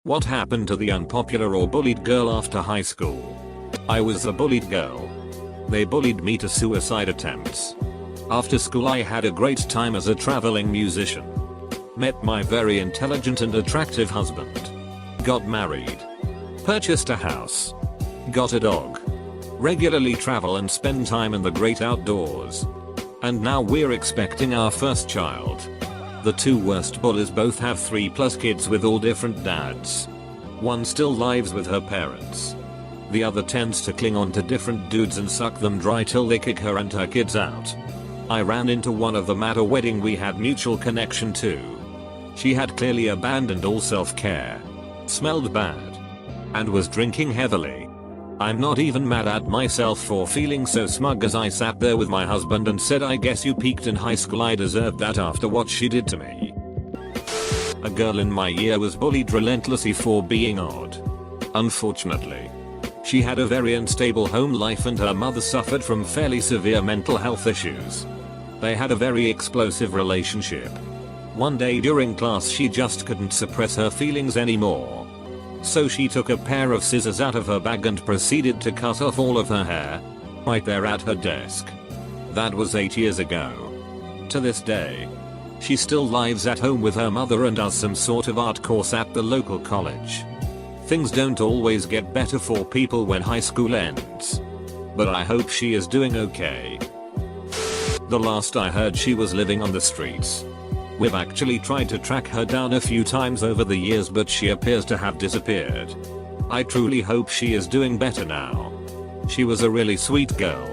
What happened to the unpopular or bullied girl after high school? I was a bullied girl. They bullied me to suicide attempts. After school I had a great time as a traveling musician. Met my very intelligent and attractive husband. Got married. Purchased a house. Got a dog. Regularly travel and spend time in the great outdoors. And now we're expecting our first child. The two worst bullies both have 3+ kids with all different dads. One still lives with her parents. The other tends to cling on to different dudes and suck them dry till they kick her and her kids out. I ran into one of them at a wedding we had mutual connection to. She had clearly abandoned all self-care, smelled bad, and was drinking heavily. I'm not even mad at myself for feeling so smug as I sat there with my husband and said, I guess you peaked in high school, I deserved that after what she did to me. A girl in my year was bullied relentlessly for being odd. Unfortunately, she had a very unstable home life and her mother suffered from fairly severe mental health issues. They had a very explosive relationship. One day during class she just couldn't suppress her feelings anymore. So she took a pair of scissors out of her bag and proceeded to cut off all of her hair. Right there at her desk. That was 8 years ago. To this day, she still lives at home with her mother and does some sort of art course at the local college. Things don't always get better for people when high school ends. But I hope she is doing okay. The last I heard she was living on the streets. We've actually tried to track her down a few times over the years but she appears to have disappeared. I truly hope she is doing better now. She was a really sweet girl.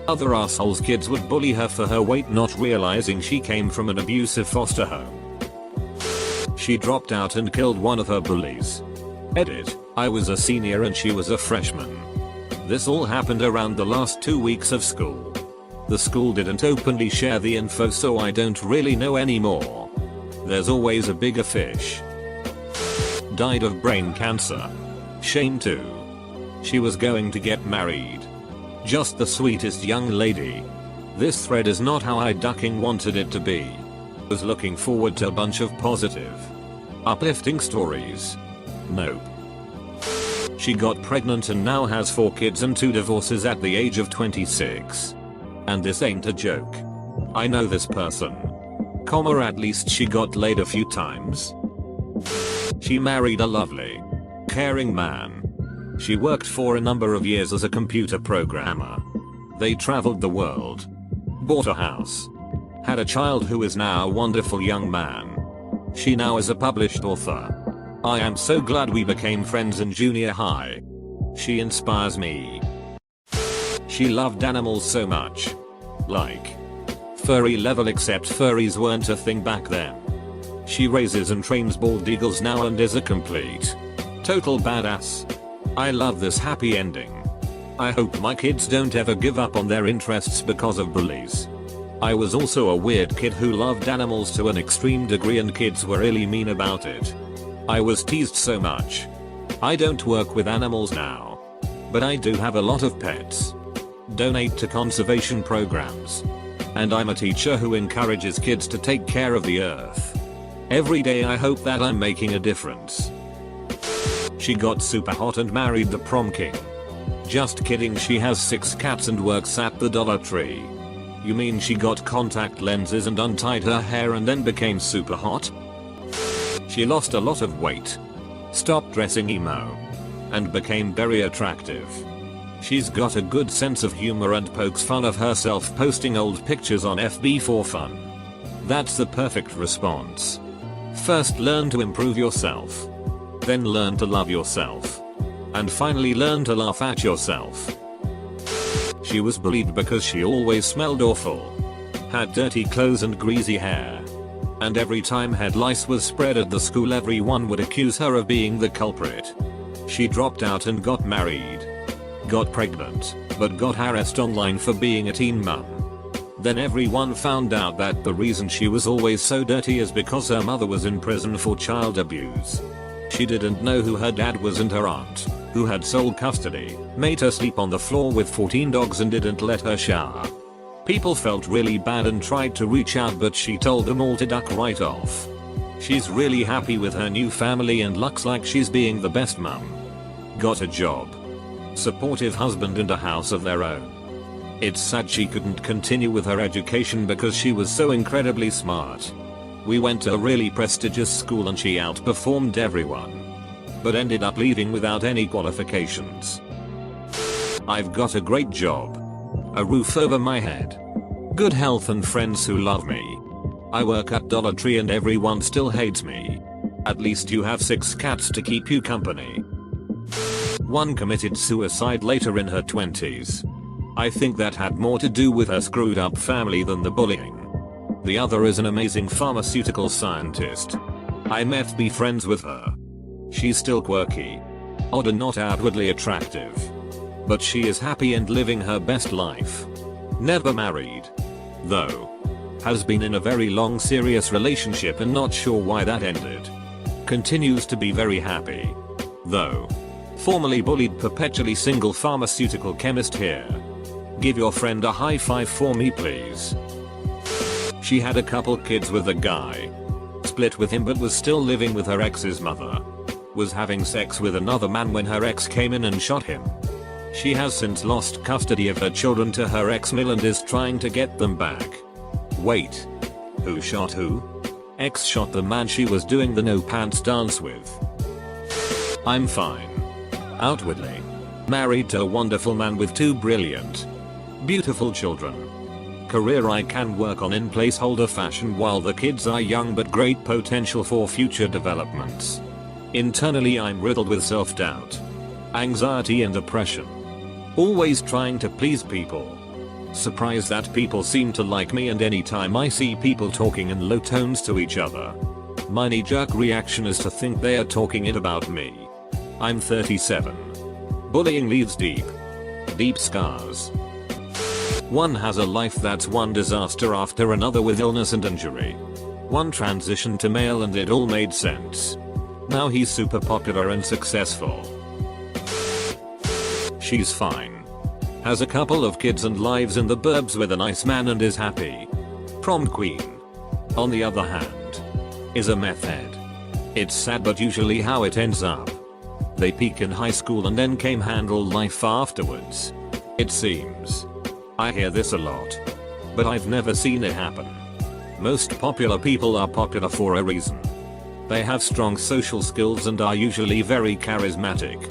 Other assholes kids would bully her for her weight, not realizing she came from an abusive foster home. She dropped out and killed one of her bullies. Edit, I was a senior and she was a freshman. This all happened around the last 2 weeks of school. The school didn't openly share the info so I don't really know anymore. There's always a bigger fish. Died of brain cancer. Shame too. She was going to get married. Just the sweetest young lady. This thread is not how I ducking wanted it to be. Was looking forward to a bunch of positive, uplifting stories. Nope. She got pregnant and now has 4 kids and 2 divorces at the age of 26. And this ain't a joke. I know this person. Or at least she got laid a few times. She married a lovely, caring man. She worked for a number of years as a computer programmer. They traveled the world. Bought a house. Had a child who is now a wonderful young man. She now is a published author. I am so glad we became friends in junior high. She inspires me. She loved animals so much. Like furry level, except furries weren't a thing back then. She raises and trains bald eagles now and is a complete, total badass. I love this happy ending. I hope my kids don't ever give up on their interests because of bullies. I was also a weird kid who loved animals to an extreme degree and kids were really mean about it. I was teased so much. I don't work with animals now. But I do have a lot of pets. Donate to conservation programs. And I'm a teacher who encourages kids to take care of the earth. Every day I hope that I'm making a difference. She got super hot and married the prom king. Just kidding, she has 6 cats and works at the Dollar Tree. You mean she got contact lenses and untied her hair and then became super hot? She lost a lot of weight. Stopped dressing emo. And became very attractive. She's got a good sense of humor and pokes fun of herself posting old pictures on FB for fun. That's the perfect response. First learn to improve yourself. Then learn to love yourself. And finally learn to laugh at yourself. She was bullied because she always smelled awful. Had dirty clothes and greasy hair. And every time head lice was spread at the school everyone would accuse her of being the culprit. She dropped out and got married. Got pregnant, but got harassed online for being a teen mum. Then everyone found out that the reason she was always so dirty is because her mother was in prison for child abuse. She didn't know who her dad was and her aunt, who had sole custody, made her sleep on the floor with 14 dogs and didn't let her shower. People felt really bad and tried to reach out but she told them all to duck right off. She's really happy with her new family and looks like she's being the best mum. Got a job, supportive husband and a house of their own. It's sad she couldn't continue with her education because she was so incredibly smart. We went to a really prestigious school and she outperformed everyone, but ended up leaving without any qualifications. I've got a great job, a roof over my head, good health and friends who love me. I work at Dollar Tree and everyone still hates me. At least you have 6 cats to keep you company. One committed suicide later in her 20s. I think that had more to do with her screwed up family than the bullying. The other is an amazing pharmaceutical scientist. I met be friends with her. She's still quirky, odd and not outwardly attractive, but she is happy and living her best life. Never married, though. Has been in a very long serious relationship and not sure why that ended. Continues to be very happy, though. Formerly bullied, perpetually single pharmaceutical chemist here. Give your friend a high five for me please. She had a couple kids with a guy. Split with him but was still living with her ex's mother. Was having sex with another man when her ex came in and shot him. She has since lost custody of her children to her ex-mill and is trying to get them back. Wait. Who shot who? Ex shot the man she was doing the no pants dance with. I'm fine. Outwardly. Married to a wonderful man with 2 brilliant, beautiful children. Career I can work on in placeholder fashion while the kids are young but great potential for future developments. Internally I'm riddled with self-doubt, anxiety and depression. Always trying to please people. Surprised that people seem to like me and anytime I see people talking in low tones to each other, my knee-jerk reaction is to think they are talking it about me. I'm 37. Bullying leaves deep scars. One has a life that's one disaster after another with illness and injury. One transitioned to male and it all made sense. Now he's super popular and successful. She's fine. Has a couple of kids and lives in the burbs with a nice man and is happy. Prom queen, on the other hand, is a meth head. It's sad but usually how it ends up. They peak in high school and then came handle life afterwards. It seems. I hear this a lot, but I've never seen it happen. Most popular people are popular for a reason. They have strong social skills and are usually very charismatic.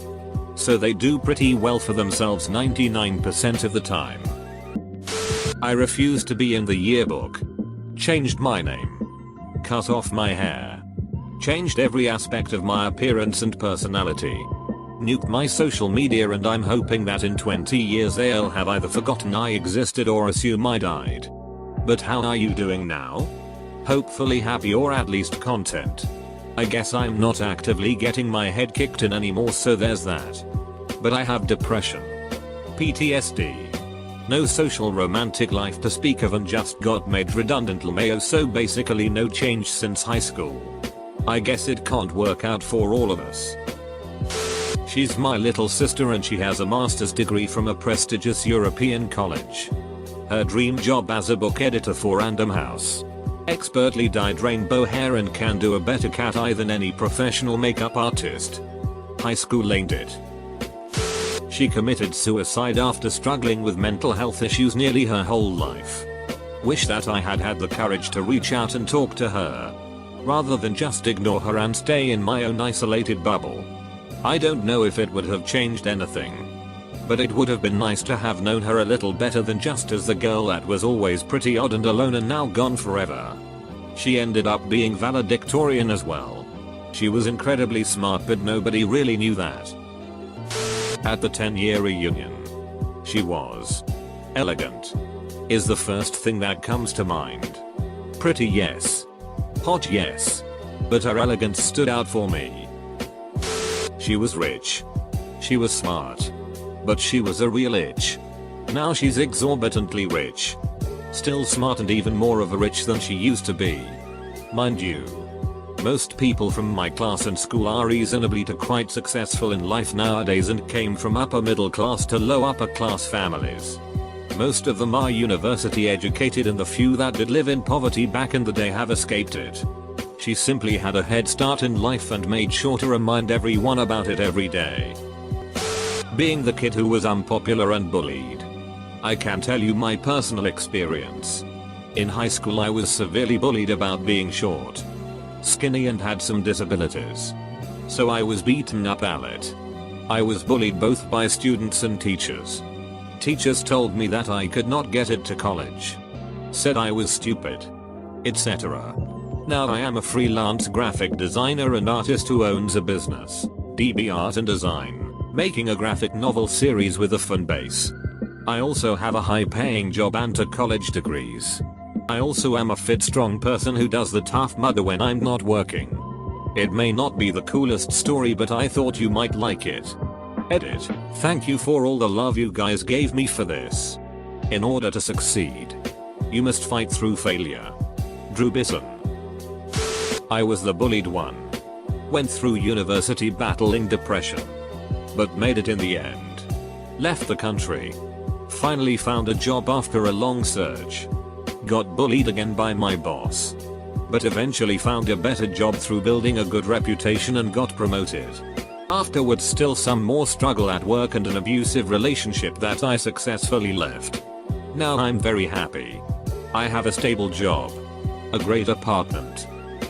So they do pretty well for themselves 99% of the time. I refuse to be in the yearbook. Changed my name. Cut off my hair. Changed every aspect of my appearance and personality. Nuked my social media and I'm hoping that in 20 years they'll have either forgotten I existed or assume I died. But how are you doing now? Hopefully happy or at least content. I guess I'm not actively getting my head kicked in anymore so there's that. But I have depression. PTSD. No social romantic life to speak of and just got made redundant LMAO so basically no change since high school. I guess it can't work out for all of us. She's my little sister and she has a master's degree from a prestigious European college. Her dream job as a book editor for Random House. Expertly dyed rainbow hair and can do a better cat eye than any professional makeup artist. High school ain't it. She committed suicide after struggling with mental health issues nearly her whole life. Wish that I had had the courage to reach out and talk to her, rather than just ignore her and stay in my own isolated bubble. I don't know if it would have changed anything, but it would have been nice to have known her a little better than just as the girl that was always pretty odd and alone and now gone forever. She ended up being valedictorian as well. She was incredibly smart but nobody really knew that. At the 10-year reunion, she was elegant. Is the first thing that comes to mind. Pretty yes. Hot yes. But her elegance stood out for me. She was rich. She was smart. But she was a real itch. Now she's exorbitantly rich. Still smart and even more of a rich than she used to be. Mind you, most people from my class and school are reasonably to quite successful in life nowadays and came from upper middle class to low upper class families. Most of them are university educated and the few that did live in poverty back in the day have escaped it. She simply had a head start in life and made sure to remind everyone about it every day. Being the kid who was unpopular and bullied. I can tell you my personal experience. In high school I was severely bullied about being short, skinny and had some disabilities. So I was beaten up a lot. I was bullied both by students and teachers. Teachers told me that I could not get it to college. Said I was stupid, etc. Now I am a freelance graphic designer and artist who owns a business, DB Art and Design, making a graphic novel series with a fun base. I also have a high-paying job and 2 college degrees. I also am a fit, strong person who does the tough mudder when I'm not working. It may not be the coolest story, but I thought you might like it. Edit. Thank you for all the love you guys gave me for this. In order to succeed, you must fight through failure. Drew Bisson. I was the bullied one. Went through university battling depression, but made it in the end. Left the country. Finally found a job after a long search. Got bullied again by my boss, but eventually found a better job through building a good reputation and got promoted. Afterwards still some more struggle at work and an abusive relationship that I successfully left. Now I'm very happy. I have a stable job, a great apartment,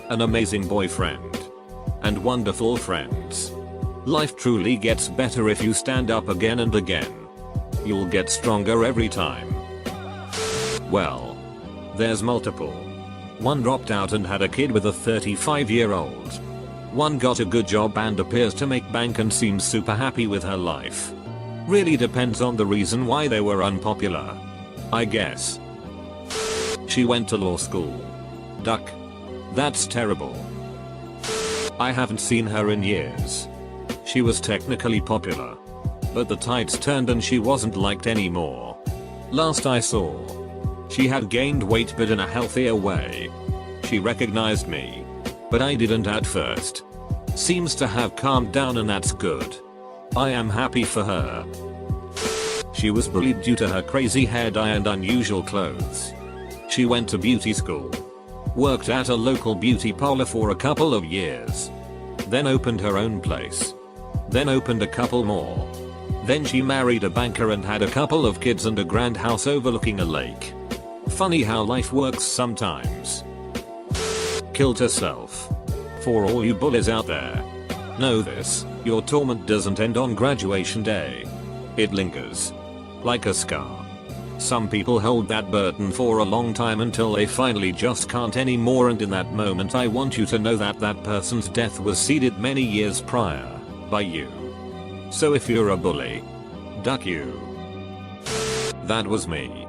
an amazing boyfriend, and wonderful friends. Life truly gets better if you stand up again and again. You'll get stronger every time. Well, there's multiple. One dropped out and had a kid with a 35-year-old. One got a good job and appears to make bank and seems super happy with her life. Really depends on the reason why they were unpopular, I guess. She went to law school. Duck. That's terrible. I haven't seen her in years. She was technically popular, but the tides turned and she wasn't liked anymore. Last I saw, she had gained weight but in a healthier way. She recognized me, but I didn't at first. Seems to have calmed down and that's good. I am happy for her. She was bullied due to her crazy hair dye and unusual clothes. She went to beauty school, worked at a local beauty parlor for a couple of years, then opened her own place, then opened a couple more. Then she married a banker and had a couple of kids and a grand house overlooking a lake. Funny how life works sometimes. Killed herself. For all you bullies out there, know this: your torment doesn't end on graduation day. It lingers, like a scar. Some people hold that burden for a long time until they finally just can't anymore, and in that moment I want you to know that that person's death was seeded many years prior, by you. So if you're a bully, duck you. That was me.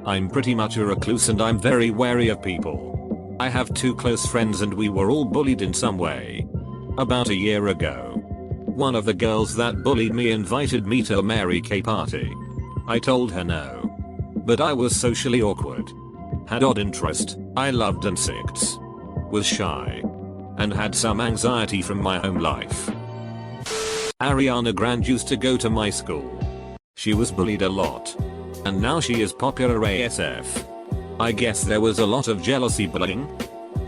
I'm pretty much a recluse and I'm very wary of people. I have 2 close friends and we were all bullied in some way. About a year ago, one of the girls that bullied me invited me to a Mary Kay party. I told her no, but I was socially awkward, had odd interest, I loved insects, was shy, and had some anxiety from my home life. Ariana Grande used to go to my school. She was bullied a lot, and now she is popular ASF. I guess there was a lot of jealousy bullying.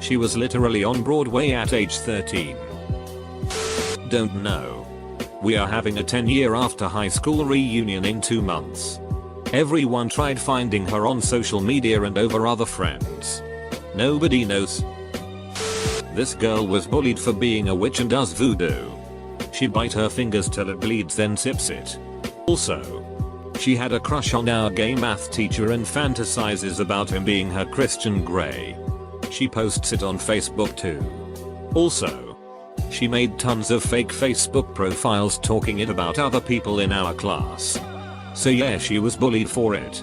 She was literally on Broadway at age 13. Don't know. We are having a 10-year after high school reunion in 2 months. Everyone tried finding her on social media and over other friends. Nobody knows. This girl was bullied for being a witch and does voodoo. She bite her fingers till it bleeds then sips it. Also, she had a crush on our gay math teacher and fantasizes about him being her Christian Grey. She posts it on Facebook too. Also, she made tons of fake Facebook profiles talking it about other people in our class. So yeah, she was bullied for it.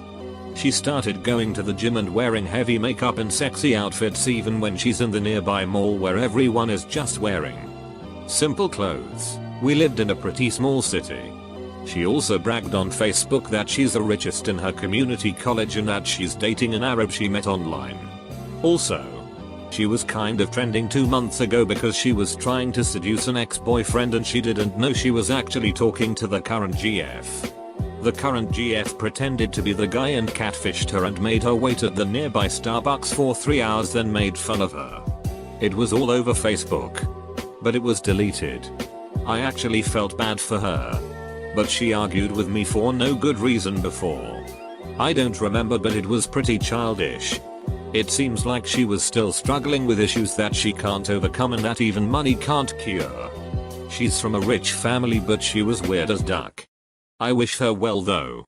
She started going to the gym and wearing heavy makeup and sexy outfits even when she's in the nearby mall where everyone is just wearing simple clothes. We lived in a pretty small city. She also bragged on Facebook that she's the richest in her community college and that she's dating an Arab she met online. Also, she was kind of trending 2 months ago because she was trying to seduce an ex-boyfriend and she didn't know she was actually talking to the current GF. The current GF pretended to be the guy and catfished her and made her wait at the nearby Starbucks for 3 hours, then made fun of her. It was all over Facebook. But it was deleted. I actually felt bad for her. But she argued with me for no good reason before. I don't remember, but it was pretty childish. It seems like she was still struggling with issues that she can't overcome and that even money can't cure. She's from a rich family, but she was weird as duck. I wish her well though.